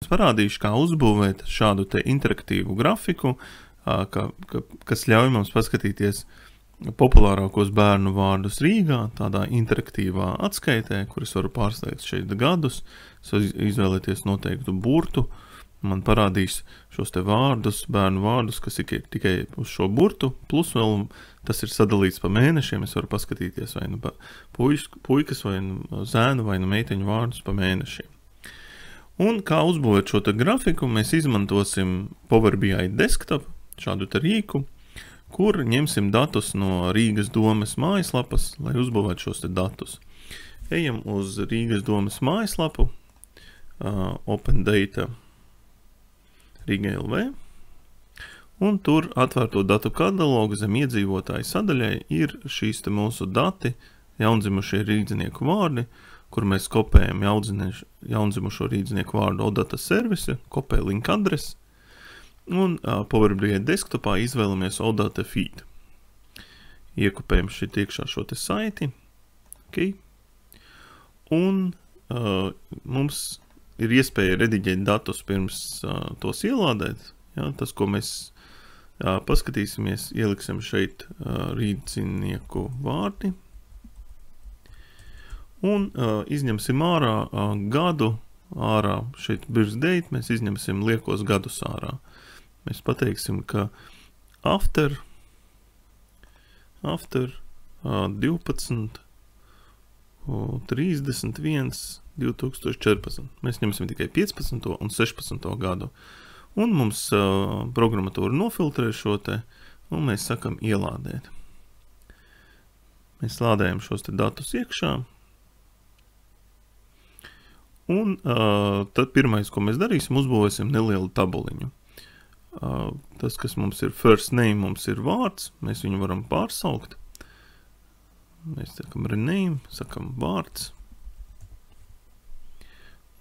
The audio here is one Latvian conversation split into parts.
Parādīšu, kā uzbūvēt šādu te interaktīvu grafiku, kas ļauj mums paskatīties populārākos bērnu vārdus Rīgā, tādā interaktīvā atskaitē, kuras varu pārslēgt šeit gadus, izvēlēties noteiktu burtu, man parādīs šos te vārdus, bērnu vārdus, kas ir tikai uz šo burtu, plus vēl tas ir sadalīts pa mēnešiem, es varu paskatīties vai nu puikas, vai nu zēnu, vai nu meiteņu vārdus pa mēnešiem. Un kā uzbūvēt šo te grafiku, mēs izmantosim Power BI desktop, šādu te rīku, kur ņemsim datus no Rīgas domes mājaslapas, lai uzbūvētu šos te datus. Ejam uz Rīgas domes mājaslapu, Open Data Rīga LV, un tur atvērto datu katalogu zem iedzīvotāju sadaļai ir šīs te mūsu dati, jaundzimušie rīdzinieku vārdi, kur mēs kopējam jaundzimušo rīdzinieku vārdu OData servisi, kopē link adresi, un Power BI desktopā izvēlamies OData feed. Iekopējam šeit iekšā šo te saiti, okay. Un mums ir iespēja rediģēt datus pirms tos ielādēt. Ja, tas, ko mēs paskatīsimies, ieliksim šeit rīdzinieku vārdi. Un izņemsim ārā gadu, ārā šeit birthdate, mēs izņemsim liekos gadus ārā. Mēs pateiksim, ka after 12, 31, 2014. Mēs ņemsim tikai 15. un 16. gadu. Un mums programmatūra nofiltrē šo te, un mēs sakam ielādēt. Mēs lādējam šos te datus iekšā. Un tad pirmais, ko mēs darīsim, uzbūvēsim nelielu tabuliņu. Tas, kas mums ir first name, mums ir vārds, mēs viņu varam pārsaukt. Mēs sakam rename, sakam vārds.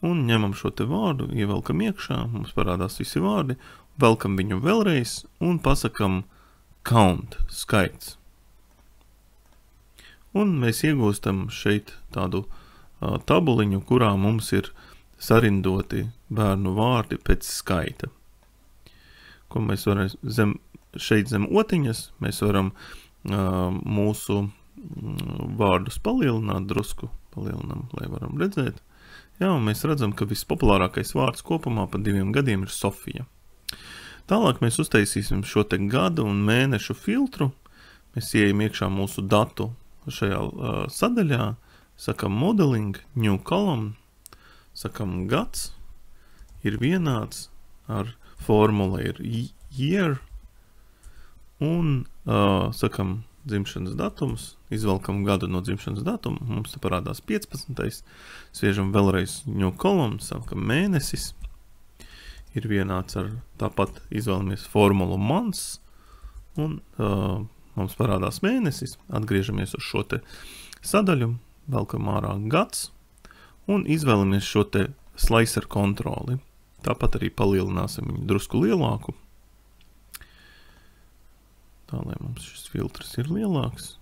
Un ņemam šo te vārdu, ievelkam iekšā, mums parādās visi vārdi, velkam viņu vēlreiz un pasakam count, skaits. Un mēs iegūstam šeit tādu tabuliņu, kurā mums ir sarindoti bērnu vārdi pēc skaita. Ko mēs varam šeit zem otiņas, mēs varam mūsu vārdus palielināt drusku, palielinām, lai varam redzēt. Jā, un mēs redzam, ka vispopulārākais vārds kopumā pa 2 gadiem ir Sofija. Tālāk mēs uztaisīsim šo te gadu un mēnešu filtru. Mēs ieejam iekšā mūsu datu šajā sadaļā, sakam modeling, new column, sakam gads, ir vienāds ar formula ir year, un sakam dzimšanas datums, izvelkam gadu no dzimšanas datuma, mums te parādās 15. Sviežam vēlreiz new column, sakam mēnesis, ir vienāds ar tāpat izvēlamies formulu months, un mums parādās mēnesis, atgriežamies uz šo te sadaļu, velkam ārā gads un izvēlamies šo te slicer kontroli. Tāpat arī palielināsim viņu drusku lielāku. Tā, lai mums šis filtrs ir lielāks.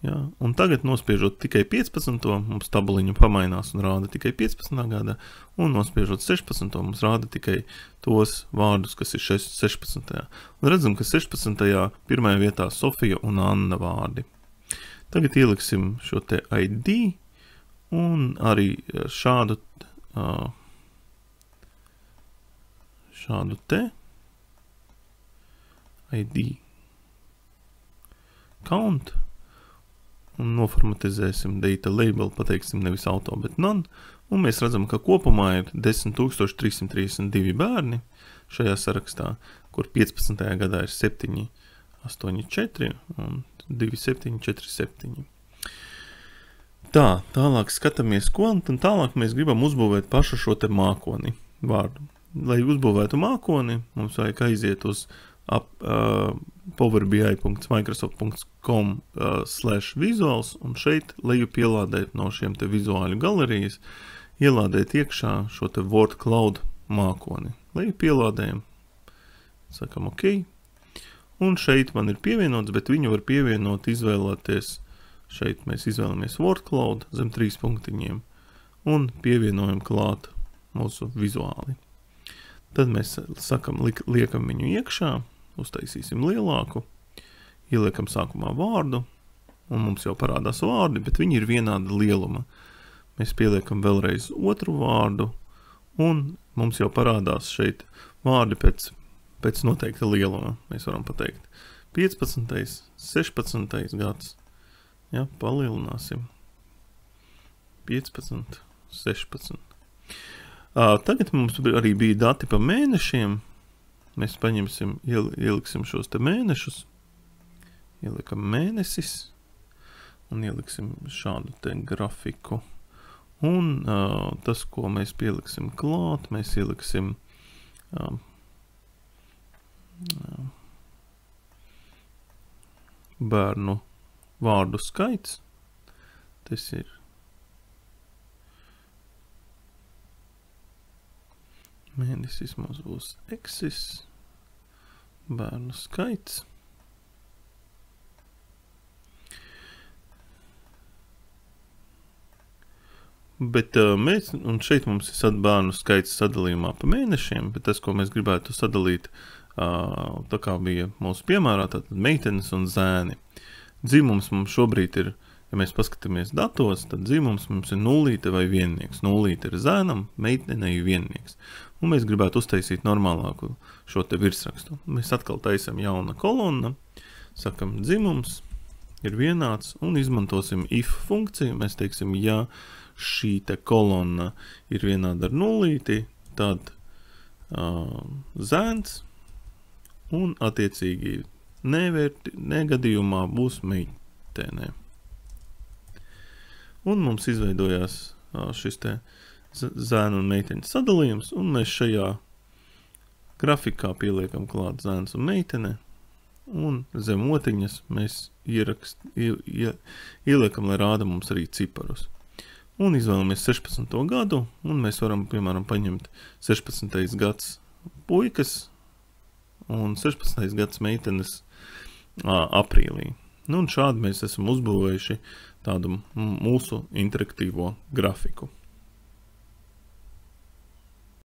Jā, un tagad nospiežot tikai 15. mums tabuliņu pamainās un rāda tikai 15. gada, un nospiežot 16. mums rāda tikai tos vārdus, kas ir 16. Un redzam, ka 16. pirmajā vietā Sofija un Anna vārdi. Tagad ieliksim šo te ID un arī šādu te ID count un noformatizēsim data label, pateiksim nevis auto, bet none, un mēs redzam, ka kopumā ir 10,332 bērni šajā sarakstā, kur 15. gadā ir 784 un 2747. Tā, tālāk skatāmies kontu, un tālāk mēs gribam uzbūvēt pašu šo te mākoni vārdu. Lai uzbūvētu mākoni, mums vajag aiziet uz powerbi.microsoft.com/visuals, un šeit leju pielādēt no šiem te vizuāļu galerijas, ielādēt iekšā šo te word cloud mākoni. Leju pielādējam, sakam ok. Un šeit man ir pievienots, bet viņu var pievienot, izvēlēties, šeit mēs izvēlamies word cloud zem 3 punktiņiem un pievienojam klāt mūsu vizuāli. Tad mēs liekam viņu iekšā, uztaisīsim lielāku, ieliekam sākumā vārdu, un mums jau parādās vārdi, bet viņi ir vienāda lieluma. Mēs pieliekam vēlreiz otru vārdu, un mums jau parādās šeit vārdi pēc noteikta lieluma. Mēs varam pateikt 15., 16. gads. Ja, palielināsim. 15, 16. Tagad mums arī bija dati pa mēnešiem. Mēs paņemsim, ieliksim šos te mēnešus. Ielikam mēnesis. Un ieliksim šādu te grafiku. Un tas, ko mēs pieliksim klāt, mēs ieliksim bērnu vārdu skaits. Tas ir mēnesis mums būs eksis, bērnu skaits. Bet un šeit mums ir bērnu skaits sadalījumā pa mēnešiem, bet tas, ko mēs gribētu sadalīt, tā kā bija mūsu piemērā, tātad meitenes un zēni. Dzimums mums šobrīd ir, ja mēs paskatāmies datos, tad dzimums mums ir nullīte vai viennieks. Nullīte ir zēnam, meitenei viennieks. Un mēs gribētu uztaisīt normālāku šo te virsrakstu. Mēs atkal taisam jauna kolonna, sakam dzimums ir vienāds un izmantosim if funkciju. Mēs teiksim, ja šī te kolonna ir vienāda ar nullīti, tad zēns un attiecīgi negadījumā būs meitenē. Un mums izveidojās šis te zēnu un meiteņu sadalījums, un mēs šajā grafikā pieliekam klāt zēns un meitene, un zem otiņas mēs ieliekam, lai rāda mums arī ciparus. Un izvēlamies 16. gadu, un mēs varam, piemēram, paņemt 16. gads puikas un 16. gads meitenes aprīlī. Nu, un šādi mēs esam uzbūvējuši tādu mūsu interaktīvo grafiku.